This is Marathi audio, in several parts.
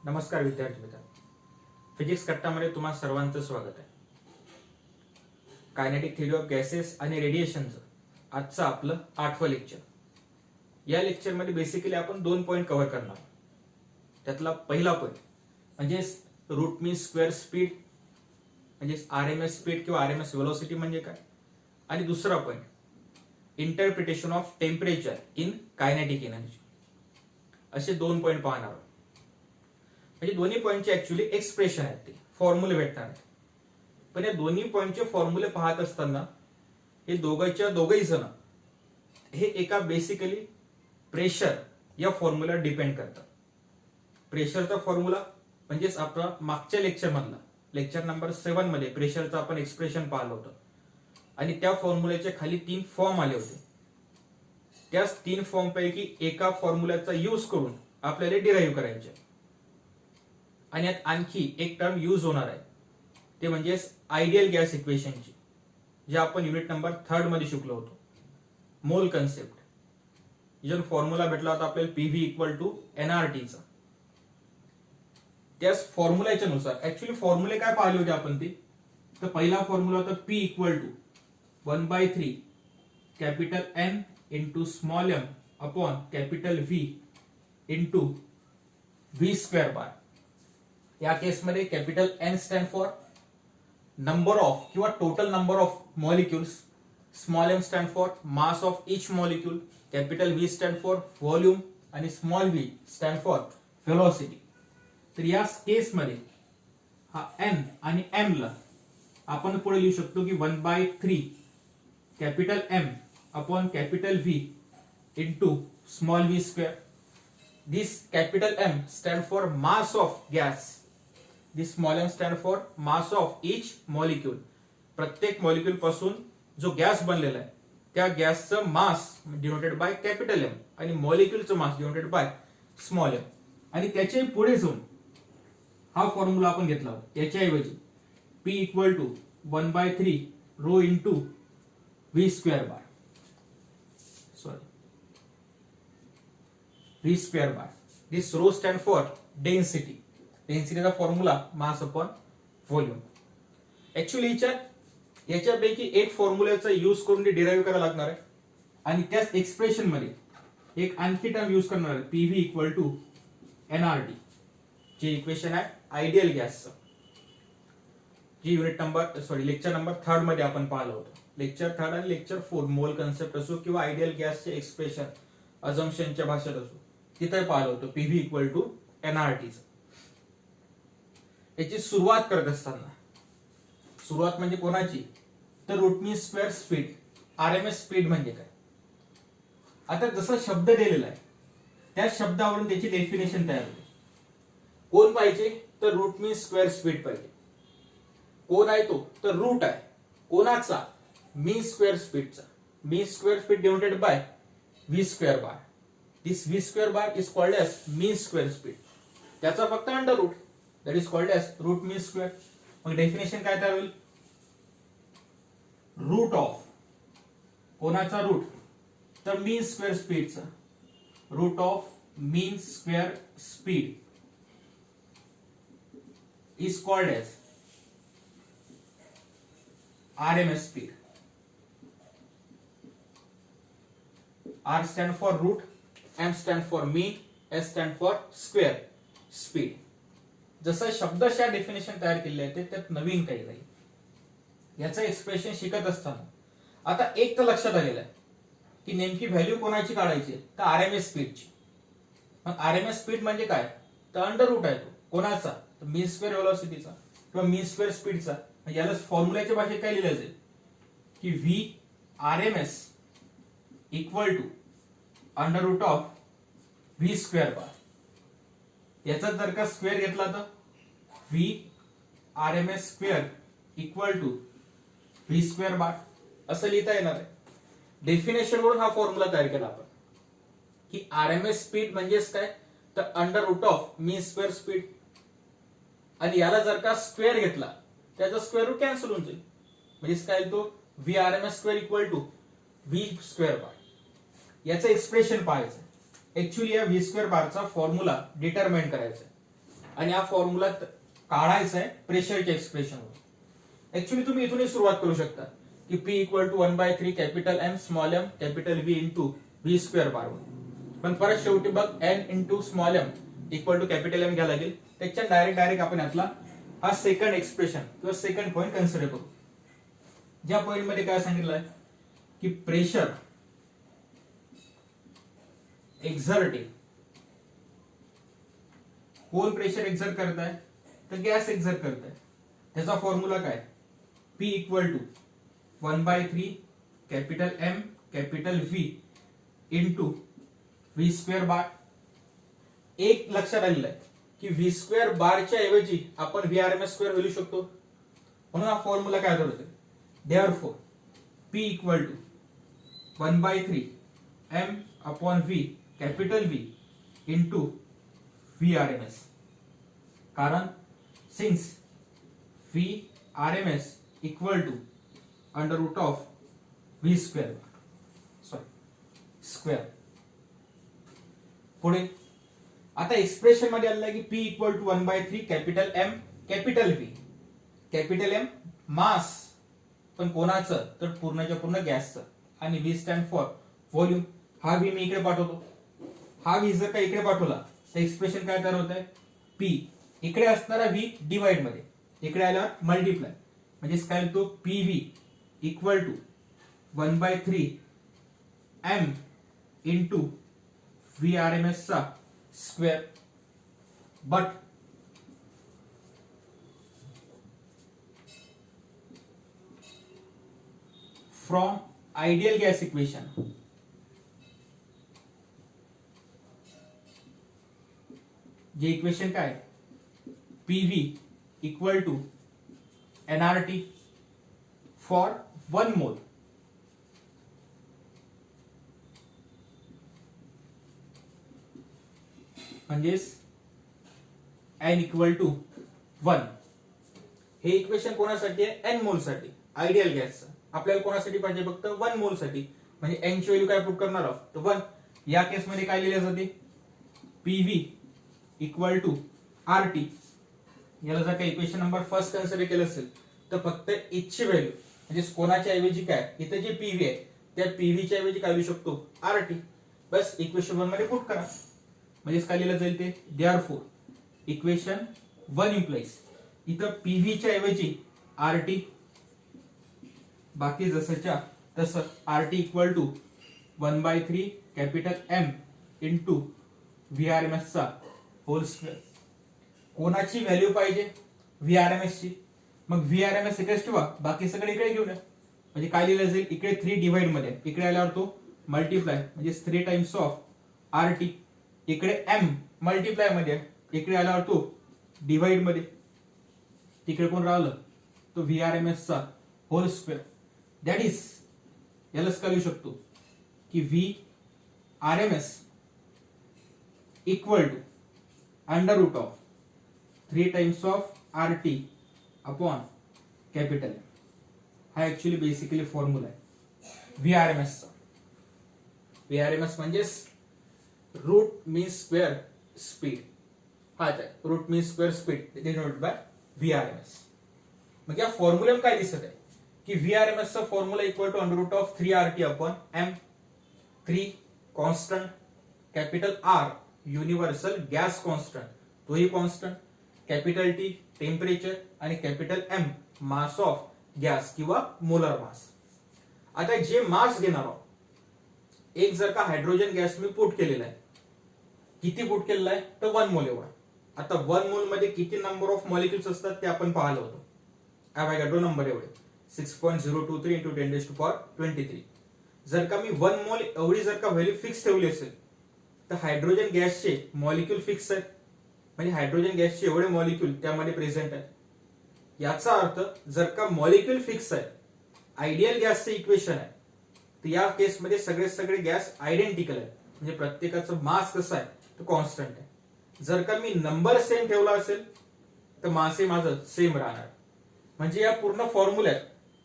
नमस्कार विद्यार्थी मित्रांनो, फिजिक्स कट्टामध्ये तुम्हा सर्वांचं स्वागत आहे. कायनेटिक थिअरी ऑफ गॅसेस आणि रेडिएशनचं आजचं आपलं 8वं लेक्चर. या लेक्चरमध्ये बेसिकली आपण 2 पॉईंट कव्हर करणार. त्यातला पहिला पॉईंट म्हणजे रूट मीन स्क्वेअर स्पीड म्हणजे आरएमएस स्पीड किंवा आरएमएस व्हेलॉसिटी म्हणजे काय, आणि दुसरा point interpretation of temperature in kinetic energy. असे 2 पॉईंट पाहणार आहोत. म्हणजे दोन्ही पॉईंटचे ऍक्च्युअली एक्सप्रेशन आहेत, ते फॉर्म्युले भेटणार आहेत. पण या दोन्ही पॉईंटचे फॉर्म्युले पाहत असताना हे दोघही जण हे एका बेसिकली प्रेशर या फॉर्म्युला डिपेंड करतात. प्रेशरचा फॉर्म्युला म्हणजेच आपला मागच्या लेक्चर मधला लेक्चर नंबर 7 मध्ये प्रेशरचं आपण एक्सप्रेशन पाहिलं होतं, आणि त्या फॉर्म्युल्याच्या खाली 3 फॉर्म आले होते. त्याच 3 फॉर्म पैकी एका फॉर्म्युल्याचा यूज करून आपल्याला डिराईव्ह करायचे, आणि यात आणखी एक टर्म यूज होणार आहे, ते म्हणजे आयडियल गॅस इक्वेशनची, जे आपण युनिट नंबर 3 मध्ये शिकलो होतो, मोल कन्सेप्ट. जो फॉर्म्युला भेटला होता आपल्याला पीव्ही इक्वल टू एनआरटीचा. त्याच फॉर्म्युल्याच्या नुसार ऍक्च्युअली फॉर्म्युले काय पाहिले होते आपण ते, तर पहिला फॉर्म्युला होता P equal to 1/3 capital N into small M upon capital V into V square bar. या केसमध्ये capital N stand for number of किंवा total number of molecules, small M stand for mass of each molecule, capital V stand for volume आणि small V stand for velocity. तर या केसमध्ये हा एन आणि एम ला आपण पुढे लिहू शकतो की 1/3 capital M upon capital V into small V square. This capital M stand for mass of gas. This small m stand for mass of each molecule. प्रत्येक मॉलिक्यूल पासून जो गॅस बनलेला आहे त्या गॅसचं मास डिनोटेड बाय कॅपिटल एम आणि मॉलिक्यूलचं मास डिनोटेड बाय स्मॉल एम. आणि त्याच्या पुढे जाऊन हा फॉर्म्युला आपण घेतला होता. त्याच्याऐवजी P equal to 1/3 rho into V square bar, V square bar. This rho stand for density. Density चा formula mass upon volume. Actually याच्यापैकी एक फॉर्म्युल्याचा यूज करून डिराईव्ह करायला लागणार आहे, आणि त्याच एक्सप्रेशन मध्ये एक आणखी टर्म यूज करणार आहे, पीव्ही इक्वल टू एनआरटी, जे इक्वेशन आहे आयडियल गॅसचं, जी लेक्चर नंबर 3 मध्ये आपण पाहिलं होतं. लेक्चर 3 आणि लेक्चर 4 मोल कन्सेप्ट असो किंवा आयडियल गॅसचे एक्सप्रेशन अझम्पशनच्या भाषेत असो, तिथे पाहिलं होतं पीव्ही इक्वल टू एनआरटीचं. याची सुरुवात करत असताना सुरुवात म्हणजे कोणाची, तर route mean square speed, RMS speed म्हणजे काय. आता जसा शब्द दिलेला आहे त्या शब्दावरून त्याची डेफिनेशन तयार होते. कोण पाहिजे, तर रूट मीन स्क्वेअर स्पीड पाहिजे. कोण आहे तो, तर रूट आहे. कोणाचा, मीन स्क्वेअर स्पीडचा. Mean square speed denoted by V square bar. This v square bar is called as mean square speed. त्याचा फक्त under root, that is called as root mean square. मग डेफिनेशन काय तयार होईल, रूट ऑफ कोणाचा रूट, तर मीन स्क्वेअर स्पीडचा. Root of mean square speed is called as RMS speed. R stand for root, M stand for mean, S stand for square speed. जसं शब्दशः डेफिनेशन तयार केले आहे त्यात नवीन काही नाही. याचं एक्सप्रेशन शिकत असताना आता एक तर लक्षात आलेलं आहे की नेमकी व्हॅल्यू कोणाची काढायची, तर आरएमएस स्पीडची. मग आरएमएस स्पीड म्हणजे काय, तर अंडर रूट आहे तो कोणाचा, तर मीन स्क्वेअर व्हेलॉसिटीचा किंवा मीन स्क्वेअर स्पीडचा. याला फॉर्म्युल्याच्या भाषेत काय लिहिलं जाईल की V RMS equal to under root of V square bar. याचा जर का स्क्वेअर घेतला तर V RMS square equal to V square bar असं लिहिता येणार आहे. डेफिनेशन वरून हा फॉर्म्युला तयार केला आपण की आरएमएस स्पीड म्हणजेच काय, तर under root of mean square speed, आणि याला जर का स्क्वेअर घेतला त्याचा स्क्वेअर रूट कॅन्सल होऊन जाईल. म्हणजे काय, तो V RMS square equal to V square bar. याचं एक्सप्रेशन पाहायचं. ऍक्च्युअली या व्ही स्क्वेअर बारचा फॉर्म्युला डिटरमाइन करायचा, आणि हा फॉर्म्युला काढायचा आहे प्रेशरच्या एक्सप्रेशनवर. ऍक्च्युली तुम्ही इथूनही सुरुवात करू शकता की P equal to 1/3 capital M small m capital V into V square bar. पण परत शेवटी बघ n into small m equal to capital M घ्यायला लागेल. त्याच्या डायरेक्ट आपण यातला हा सेकंड एक्सप्रेशन किंवा सेकंड पॉईंट कन्सिडर करू. ज्या पॉईंट मध्ये काय सांगितलंय की प्रेशर एक्झर्टिंग, कोण प्रेशर एक्झर्ट करत आहे तर गॅस एक्झर्ट करत आहे. त्याचा फॉर्म्युला काय P equal to 1/3 capital M capital V into V square bar. एक लक्षात आलेलं आहे की V स्क्वेअर बारच्या ऐवजी आपण VRMS स्क्वेअर लिहू शकतो, म्हणून हा फॉर्म्युला काय होतो. Therefore P equal to 1/3 M upon V capital V into VRMS. कारण since VRMS equal to under root of V square square. पुढे आता एक्सप्रेशन मध्ये आलेला आहे की P equal to 1/3 capital M capital V. Capital M mass, पण कोणाचं तर पूर्णच्या पूर्ण गॅसचं, आणि V स्टँड फॉर व्हॉल्यूम. हा V मी इकडे पाठवतो, हा V जर का इकडे पाठवला तर एक्सप्रेशन काय तयार होत आहे P इकडे असणारा V डिवाइड मध्ये इकडे आल्यावर मल्टिप्लाय, म्हणजे काय होतो PV equal to 1/3 M into VRMS चा square. But from ideal gas equation जे इक्वेशन काय PV equal to nRT for 1 mole. म्हणजेच n इक्वल टू 1. हे इक्वेशन कोणासाठी आहे n मोल साठी आयडियल गॅसचं. आपल्याला कोणासाठी पाहिजे फक्त 1 मोल साठी, म्हणजे n ची व्हॅल्यू काय पुट करणार आहोत तर 1. या केस मध्ये काय लिहिले जाते PV इक्वल टू RT. याला जर का इक्वेशन नंबर फर्स्ट कन्सिडर केलं असेल तर फक्त h ची व्हॅल्यू म्हणजे कोणाच्या ऐवजी काय इथे जे PV आहे त्या PV च्या ऐवजी काय लिहू शकतो RT. बस इक्वेशन 1 मध्ये पुट करा, म्हणजे काय लिहिलं जाईल ते देअरफॉर इक्वेशन 1 इम्प्लाइज इथं PV च्या ऐवजी RT, बाकी जसंच्या तसं RT equal to 1/3 capital M into VRMS चा होल स्क्वेअर. कोणाची व्हॅल्यू पाहिजे VRMS ची, मग VRMS इकडेच ठेवा, बाकी सगळे इकडे घेऊन या. म्हणजे काय लिहिलं जाईल इकडे 3 डिवाइड मध्ये, इकडे आल्यावर तो मल्टिप्लाय म्हणजे 3 टाइम्स ऑफ RT. इकडे M मल्टिप्लाय मध्ये, इकडे आल्यावर तो डिवाइड मध्ये, तिकडे कोण राहिलं तो VRMS चा होल स्क्वेअर. दॅट इज यालाच काय लिहू शकतो की VRMS equal to under root of 3 times of RT upon capital. हा ऍक्च्युअली बेसिकली फॉर्म्युला आहे VRMS चा. VRMS म्हणजे रूट मीन स्क्वेअर स्पीड. हाच आहे root mean square speed denoted by VRMS. मग या फॉर्म्युला काय दिसत आहे की VRMS चा formula equal to under root of 3RT upon M. 3 constant, capital R universal gas constant तोही कॉन्स्टंट, कॅपिटल T टेम्परेचर आणि capital M mass of gas किंवा मोलर मास. आता जे मास घेणार आहोत, एक जर का हायड्रोजन गॅस मी पुट केलेला आहे, किती पुट केलेला आहे तर 1 मोल एवढा. आता 1 मोल मध्ये किती नंबर ऑफ मॉलिक्युल्स असतात ते आपण पाहिलं होतं. ॲव्होगाड्रो नंबर एवढे 6.023 इंटू 10⁻23. जर का मी 1 मोल एवढी जर का व्हॅल्यू फिक्स ठेवली असेल तर हायड्रोजन गॅसचे मॉलिक्युल फिक्स आहेत, म्हणजे हायड्रोजन गॅसचे एवढे मॉलिक्युल त्यामध्ये प्रेझेंट आहेत. याचा अर्थ जर का मॉलिक्युल फिक्स आहे, आयडियल गॅसचे इक्वेशन आहे, तर या केसमध्ये सगळे गॅस आयडेंटिकल आहेत, म्हणजे प्रत्येकाचं मास कसं आहे तर कॉन्स्टंट आहे. जर का मी नंबर सेम ठेवला असेल तर मास माझं सेम राहणार. म्हणजे या पूर्ण फॉर्म्युल्यात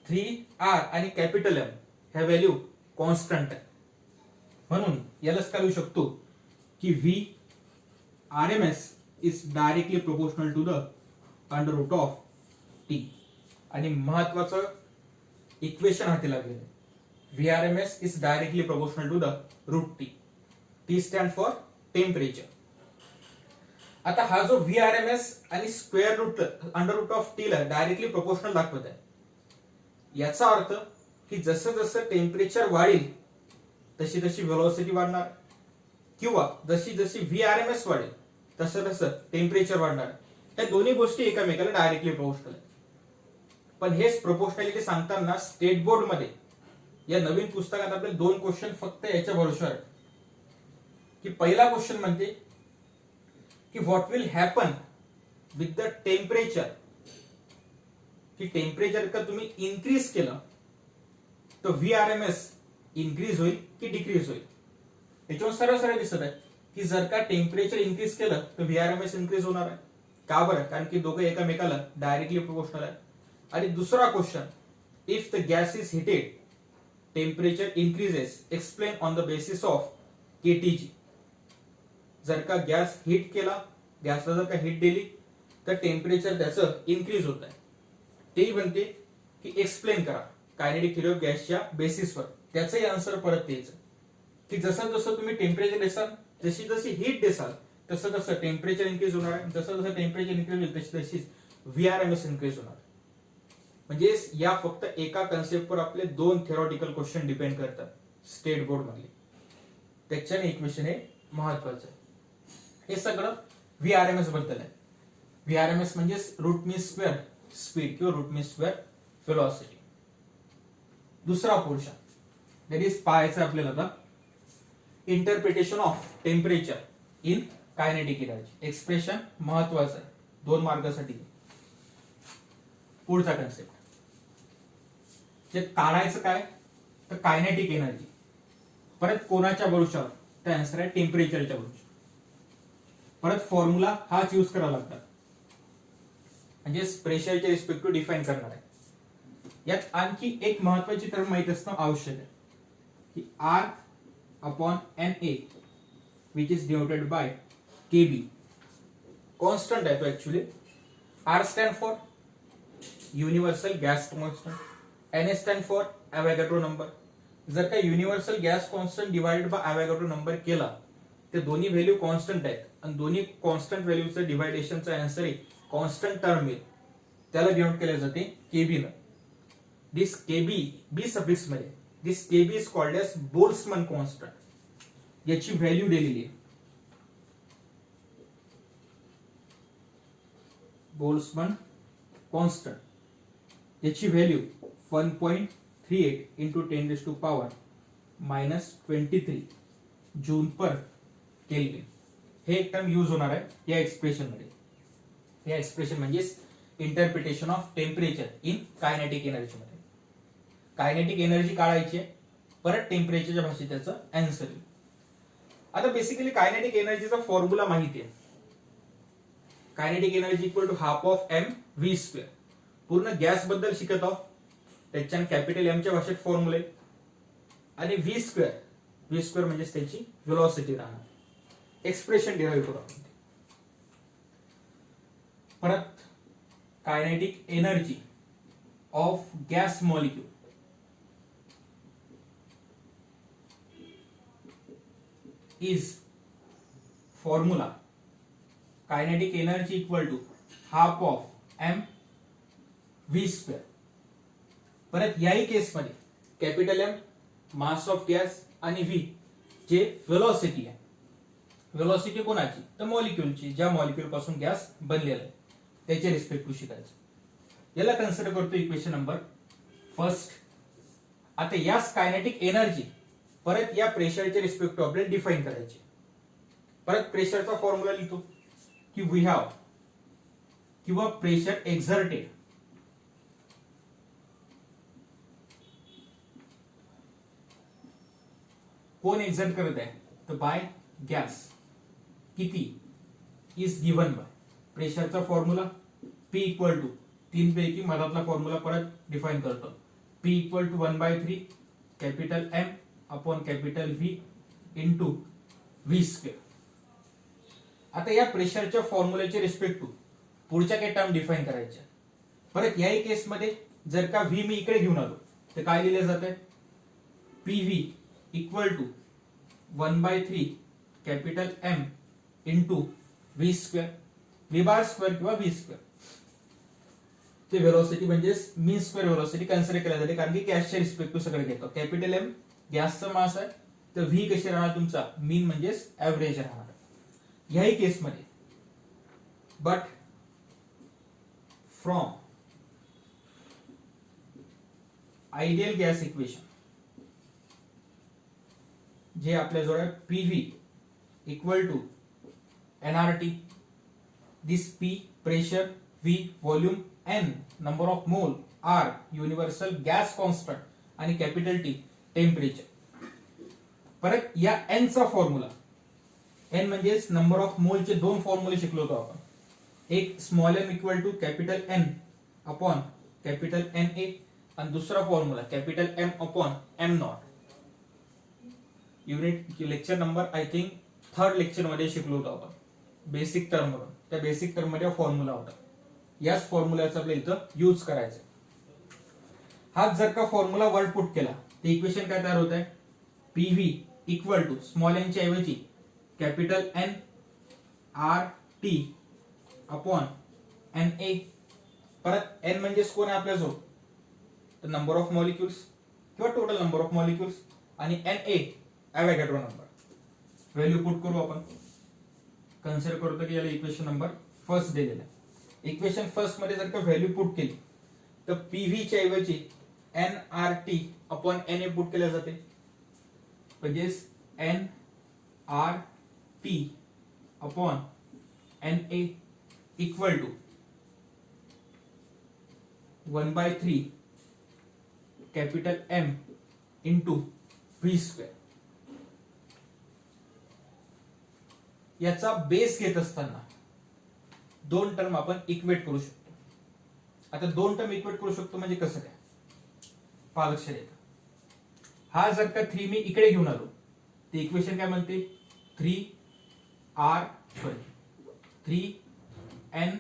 3R आणि कॅपिटल M ह्या व्हॅल्यू कॉन्स्टंट आहे. म्हणून यालाच काय लिहू शकतो की VRMS is directly proportional to the under root of T. आणि महत्वाचं इक्वेशन हाती लागलेलं VRMS is directly proportional to the root T. T stand for temperature. आता हा जो VRMS आणि square root under root of T ला डायरेक्टली प्रोपोर्शनल दाखवत आहे, याचा अर्थ की जसं जसं टेम्परेचर वाढेल तशी तशी व्हेलॉसिटी वाढणार, किंवा जशी जशी VRMS वाढेल तसं तसं टेम्परेचर वाढणार. या दोन्ही गोष्टी एकमेकाला डायरेक्टली प्रोपोर्शनल आहेत. पण हेच प्रोपोर्शनॅलिटी सांगताना स्टेट बोर्ड मध्ये या नवीन पुस्तकात आपले दोन क्वेश्चन फक्त याच्या भरोश्यावर आहेत. की पहिला क्वेश्चन म्हणते की what will happen with the temperature, की टेम्परेचर का तुम्ही इन्क्रीज केलं तर VRMS इन्क्रीज होईल की डिक्रीज होईल. याच्यावर सरळ सरळ दिसत आहे की जर का टेम्परेचर इन्क्रीज केलं तर VRMS इन्क्रीज होणार आहे. का बरं? कारण की दोघं एकमेकाला डायरेक्टली प्रोपोर्शनल आहे. आणि दुसरा question, if the gas is heated temperature increases, explain on the basis of KTG. जर का गॅस हीट केला, गॅसला जर का हीट दिली तर टेम्परेचर त्याचं इन्क्रीज होत आहे. तेही म्हणते की एक्सप्लेन करा कायनेटिक थेअरी ऑफ गॅसच्या बेसिसवर. त्याचंही आन्सर परत द्यायचं की जसं जसं तुम्ही टेम्परेचर देसाल, जशी जशी हीट देसाल तसं तसं टेम्परेचर इन्क्रीज होणार आहे. जसं जसं टेम्परेचर इन्क्रीज होईल तशी तशीच VRMS इन्क्रीज होणार. म्हणजे या फक्त एका कन्सेप्टवर आपले दोन थेरॉटिकल क्वेश्चन डिपेंड करतात स्टेट बोर्ड मधले. त्याच्याने इक्वेशन हे महत्वाचं आहे. हे सगळं VRMS बद्दल आहे. VRMS म्हणजे रूट मीन स्क्वेअर स्पीड किंवा रूट मीन स्क्वेअर व्हेलॉसिटी. दुसरा पोर्शन दॅट इज पाहायचं आपल्याला आता interpretation of temperature in kinetic energy. Expression महत्वाचं आहे 2 मार्कासाठी. पुढचा कन्सेप्ट जे काढायचं काय तर कायनेटिक एनर्जी. परत कोणाच्या भरोशावर? त्या आन्सर आहे टेम्परेचरच्या भरोशावर. परत फॉर्म्युला हाच यूज करावा लागतात, म्हणजे प्रेशरच्या रिस्पेक्ट टू डिफाइन करणार आहे. यात आणखी एक महत्वाची टर्म माहित असणं आवश्यक आहे की R upon NA which is denoted by KB. Constant आहे तो actually. R stand for universal gas constant, NA stand for Avogadro number. जर का universal gas constant divided by Avogadro number केला ते दोन्ही व्हॅल्यू कॉन्स्टंट आहेत आणि दोन्ही कॉन्स्टंट व्हॅल्यूचं डिवायडेशनचा आन्सर कॉन्स्टंट टर्म मिळेल. त्याला डिनोट केले जाते KB न. दिस KB बी सफिक्स मध्ये this KB is called as Boltzmann constant. याची व्हॅल्यू दिलेली आहे बोल्ट्झमन कॉन्स्टंट. याची value 1.38 into 10⁻⁻23 joule per kelvin. हे एक टर्म यूज होणार आहे या एक्सप्रेशन मध्ये. या एक्सप्रेशन म्हणजे interpretation of temperature in kinetic energy मध्ये. कायनेटिक एनर्जी काढायची आहे, परत टेम्परेचरच्या भाषेत त्याचं आन्सर येईल. आता बेसिकली कायनेटिक एनर्जीचा फॉर्म्युला माहिती आहे. Kinetic energy equal to half of mv square. पूर्ण गॅस बद्दल शिकत आहोत, त्याच्या कॅपिटल M च्या भाषेत फॉर्म्युला आहे. आणि v स्क्वेअर म्हणजे त्याची व्हेलॉसिटी राहणार. एक्सप्रेशन डिराइव्ह करू आपण. परत kinetic energy of gas molecule is formula kinetic energy equal to half of mv square. परत याही केसमध्ये capital M mass of gas आणि v जे व्हेलॉसिटी आहे. व्हेलॉसिटी कोणाची? तर मॉलिक्यूलची, ज्या मॉलिक्यूल पासून गॅस बनलेला आहे त्याच्या रिस्पेक्ट टू शिकायचं. याला कन्सिडर करतो इक्वेशन नंबर फर्स्ट. आता याच कायनेटिक एनर्जी परत या प्रेशरच्या रिस्पेक्ट टू आपल्याला डिफाइन करायची. परत प्रेशरचा फॉर्म्युला लिहितो की वी हॅव किंवा प्रेशर एक्झर्टेड कोण एक्झर्ट करत आहे तर बाय गॅस. किती? इज गिव्हन बाय प्रेशरचा फॉर्म्युला P इक्वल टू 3 पैकी मधातला फॉर्म्युला परत डिफाइन करतो. P equal to 1/3 capital M upon capital V into V square. आता या प्रेशरच्या फॉर्म्युलेच्या रिस्पेक्ट टू पुढच्या काही टर्म डिफाइन करायच्या. परत याही केसमध्ये जर का व्ही मी इकडे घेऊन आलो तर काय लिहिले जाते, P V equal to 1/3 capital M into V square, V bar square किंवा व्ही स्क्वेअर. ते व्हेलॉसिटी म्हणजे मीन स्क्वेअर व्हेलॉसिटी कन्सिडर केल्या जाते, कारण की गॅसच्या रिस्पेक्ट टू सगळं घेतो. कॅपिटल एम गॅसचा मास आहे, तर व्ही कशी राहणार तुमचा मीन म्हणजेच ऍव्हरेज राहणार याही केसमध्ये. But from ideal gas equation जे आपल्याजवळ आहे, P V equal to NRT, this P pressure, V volume, N number of mole, R universal gas constant आणि कॅपिटल टी टेम्परेचर. परत या एन चा फॉर्म्युला, एन म्हणजे नंबर ऑफ मोलचे दोन फॉर्म्युले शिकलो होतो आपण. एक small M equal to capital N upon capital N A आणि दुसरा formula capital M upon M naught. Unit lecture number I think 3rd lecture मध्ये शिकलो होतो आपण बेसिक टर्म म्हणून. त्या बेसिक टर्म मध्ये फॉर्म्युला होता, याच फॉर्म्युल्याचा आपल्याला इथं यूज करायचा. हा जर का फॉर्म्युला वर्ड पुट केला तर इक्वेशन काय तयार होत आहे, P V equal to small N च्या ऐवजी capital N R T upon N A. परत एन म्हणजे कोण आहे आपल्याजवळ, तर नंबर ऑफ मॉलिक्युल्स किंवा टोटल नंबर ऑफ मॉलिक्युल्स, आणि N A Avogadro number. Value put करू आपण, कन्सिडर करतो की याला इक्वेशन नंबर फर्स्ट दिलेला आहे. इक्वेशन फर्स्ट मध्ये जर का व्हॅल्यू पुट केली तर पी व्ही च्या ऐवजी N R T upon N A put केल्या जाते, म्हणजेच N R T upon N A equal to 1/3 capital M into V square. याचा बेस घेत असताना दोन टर्म आपण इक्वेट करू शकतो. आता दोन टर्म इक्वेट करू शकतो म्हणजे कसं काय, पहा लक्षात येतं. हा जर का 3 मी इकडे घेऊन आलो ते इक्वेशन काय म्हणते, 3n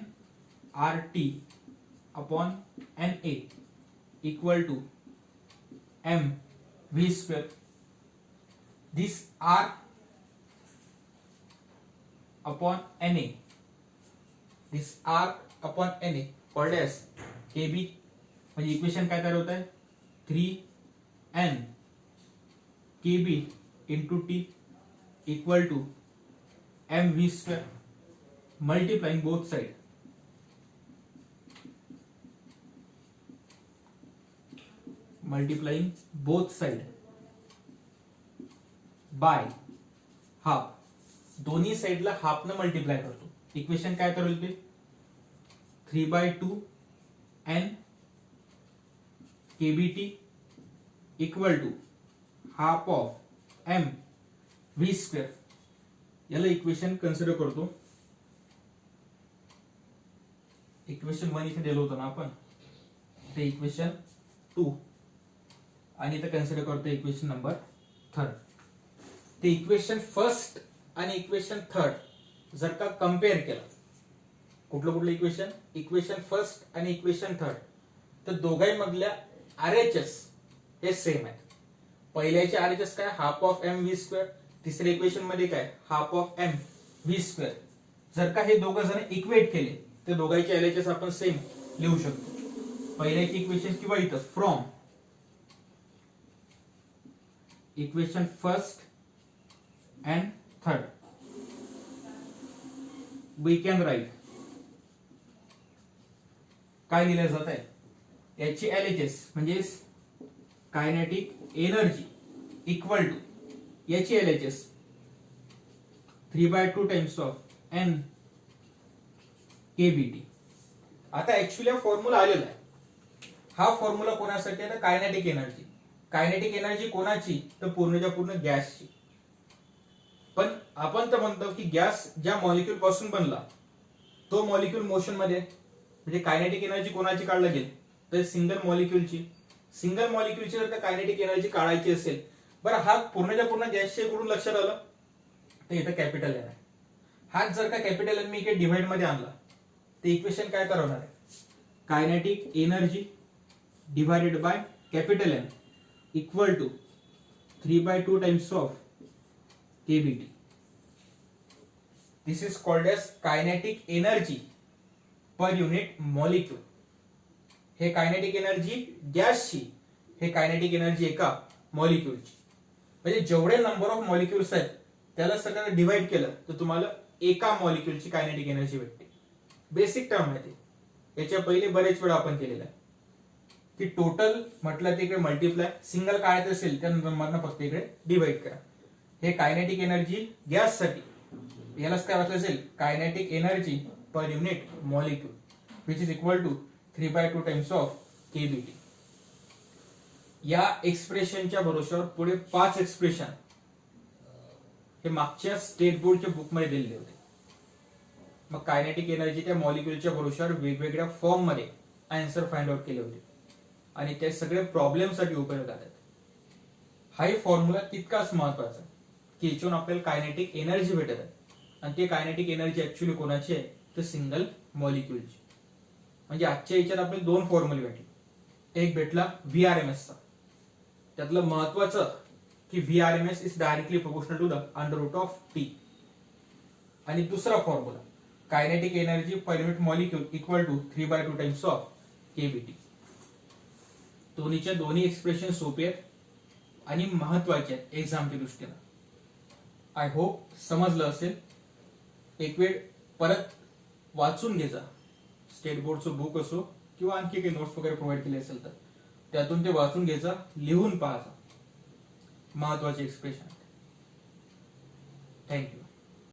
R T upon N A equal to M V square. This R upon N A, this R upon N A called as KB. म्हणजे इक्वेशन काय तयार होत आहे, 3n KB into T equal to M V square multiplying both side. Multiplying both side by half. दोन्ही साइडला हाफ न मल्टीप्लाय करतो. इक्वेशन काय करेल ते, 3/2 n kBT equal to half of m v square. याला इक्वेशन कन्सिडर करतो. इक्वेशन 1 इथे दिलं होतं ना आपण, ते इक्वेशन 2 आणि इथे कन्सिडर करतो इक्वेशन नंबर 3. ते इक्वेशन फर्स्ट आणि इक्वेशन 3 जर का कम्पेअर केलं, कुठलं इक्वेशन, इक्वेशन फर्स्ट आणि इक्वेशन 3, तर दोघांही मधल्या आरएचएस हे सेम आहेत. पहिल्याचे आरएचएस काय, half of M V square. तिसऱ्या इक्वेशन मध्ये काय, half of M V square. जर का हे दोघं जण इक्वेट केले तर दोघांचे आरएचएस आपण सेम लिहू शकतो. पहिल्याची इक्वेशन किंवा इथं from equation first and 3 we can write काय लिहिलं जात आहे, याची एलएचएस म्हणजे कायनेटिक एनर्जी इक्वल टू याची LHS 3/2 times of N KBT. आता ऍक्च्युअली हा फॉर्म्युला आलेला आहे. हा फॉर्म्युला कोणासाठी आहे, तर कायनेटिक एनर्जी. कायनेटिक एनर्जी कोणाची, तर पूर्णच्या पूर्ण गॅसची. पण आपण तर म्हणतो की गॅस ज्या मॉलिक्यूल पासून बनला तो मॉलिक्यूल मोशन मध्ये, म्हणजे कायनेटिक एनर्जी कोणाची काढला गेली, तर सिंगल मॉलिक्यूलची. सिंगल मॉलिक्यूलची जर कायनेटिक एनर्जी काढायची असेल, बरं हा पूर्णच्या पूर्ण गॅसच्या कडून लक्षात आलं, तर इथं कॅपिटल एन आहे. हाच जर का कॅपिटल एन मी इकडे डिव्हाइड मध्ये आणला तर इक्वेशन काय करवणार आहे, kinetic energy divided by capital N equal to 3/2 times of KBT. This is called as kinetic energy per unit molecule. हे कायनेटिक एनर्जी गॅसची, हे कायनेटिक एनर्जी एका मॉलिक्यूलची. म्हणजे जेवढे नंबर ऑफ मॉलिक्युल्स आहेत त्याला सगळ्यांना डिवाइड केलं तर तुम्हाला एका मॉलिक्यूलची कायनेटिक एनर्जी भेटते. बेसिक टर्म आहे ते, याच्या पहिले बरेच वेळा आपण केलेलं आहे की टोटल म्हटलं ते इकडे मल्टिप्लाय, सिंगल काढायचं असेल त्या नंबरनं फक्त इकडे डिवाइड करा. हे कायनेटिक एनर्जी गॅससाठी, यालाच काय वाटलं असेल, kinetic energy per unit molecule which is equal to 3/2 times of KBT. या एक्सप्रेशनच्या भरोश्यावर पुढे 5 एक्सप्रेशन हे मागच्या स्टेट बोर्डच्या बुक मध्ये दिलेले होते. मग कायनेटिक एनर्जी त्या मॉलिक्यूलच्या भरोश्यावर वेगवेगळ्या फॉर्म मध्ये आन्सर फाइंड आउट केले होते आणि ते सगळे प्रॉब्लेम साठी उपयोग आहेत. हाही फॉर्म्युला तितकाच महत्वाचा की याच्यावरून आपल्याला कायनेटिक एनर्जी भेटत आहे आणि ते कायनेटिक एनर्जी ऍक्च्युअली कोणाची आहे, तर सिंगल मॉलिक्यूलची. म्हणजे आजच्या याच्यात आपल्याला 2 फॉर्म्युले भेटले. एक भेटला VRMS चा, त्यातलं महत्वाचं की VRMS is directly proportional to the under root of T. आणि दुसरा formula kinetic energy per unit molecule equal to 3/2 times of KBT. दोन्ही एक्सप्रेशन सोपे आहेत आणि महत्वाचे आहेत एक्झामच्या दृष्टीने. आय होप समजलं असेल. एक वेळ परत वाचून घ्यायचा, स्टेट बोर्डचं बुक असो किंवा आणखी काही नोट्स वगैरे प्रोव्हाइड केले असेल तर त्यातून ते वाचून घ्यायचा, लिहून पाहायचा, महत्वाचे एक्सप्रेशन. थँक्यू.